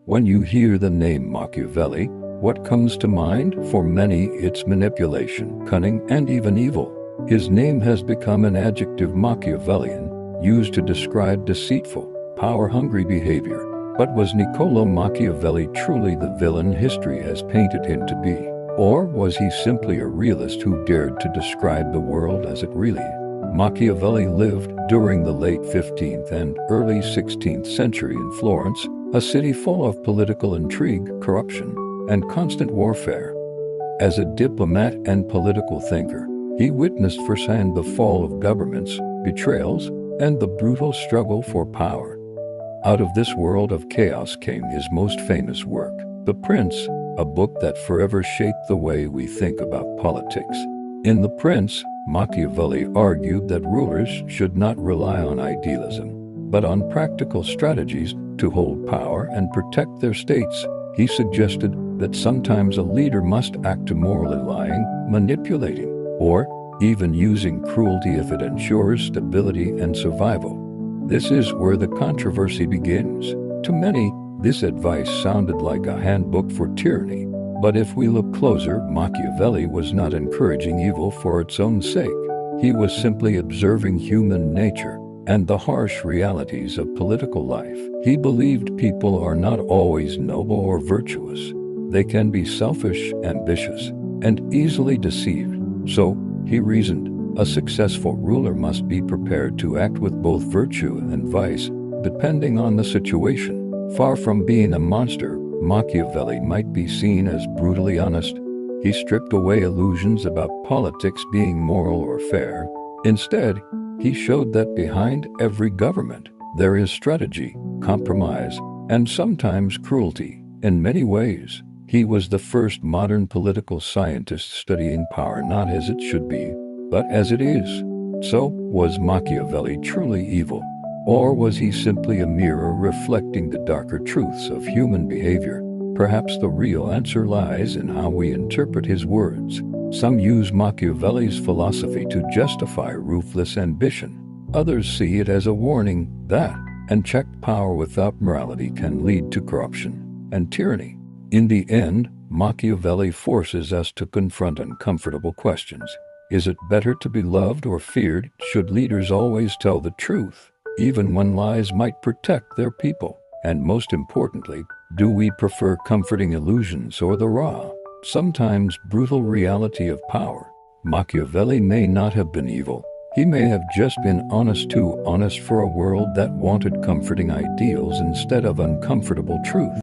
When you hear the name Machiavelli, what comes to mind? For many, it's manipulation, cunning, and even evil. His name has become an adjective, Machiavellian, used to describe deceitful, power-hungry behavior. But was Niccolò Machiavelli truly the villain history has painted him to be? Or was he simply a realist who dared to describe the world as it really is? Machiavelli lived during the late 15th and early 16th century in Florence, a city full of political intrigue, corruption, and constant warfare. As a diplomat and political thinker, he witnessed firsthand the fall of governments, betrayals, and the brutal struggle for power. Out of this world of chaos came his most famous work, The Prince, a book that forever shaped the way we think about politics. In The Prince, Machiavelli argued that rulers should not rely on idealism, but on practical strategies to hold power and protect their states. He suggested that sometimes a leader must act immorally, lying, manipulating, or even using cruelty if it ensures stability and survival. This is where the controversy begins. To many, this advice sounded like a handbook for tyranny. But if we look closer, Machiavelli was not encouraging evil for its own sake. He was simply observing human nature and the harsh realities of political life. He believed people are not always noble or virtuous. They can be selfish, ambitious, and easily deceived. So, he reasoned, a successful ruler must be prepared to act with both virtue and vice, depending on the situation. Far from being a monster, Machiavelli might be seen as brutally honest. He stripped away illusions about politics being moral or fair. Instead, he showed that behind every government, there is strategy, compromise, and sometimes cruelty. In many ways, he was the first modern political scientist studying power not as it should be, but as it is. So, was Machiavelli truly evil? Or was he simply a mirror reflecting the darker truths of human behavior? Perhaps the real answer lies in how we interpret his words. Some use Machiavelli's philosophy to justify ruthless ambition. Others see it as a warning that unchecked power without morality can lead to corruption and tyranny. In the end, Machiavelli forces us to confront uncomfortable questions. Is it better to be loved or feared? Should leaders always tell the truth, even when lies might protect their people? And most importantly, do we prefer comforting illusions or the raw, sometimes brutal reality of power? Machiavelli may not have been evil. He may have just been honest, too honest for a world that wanted comforting ideals instead of uncomfortable truth.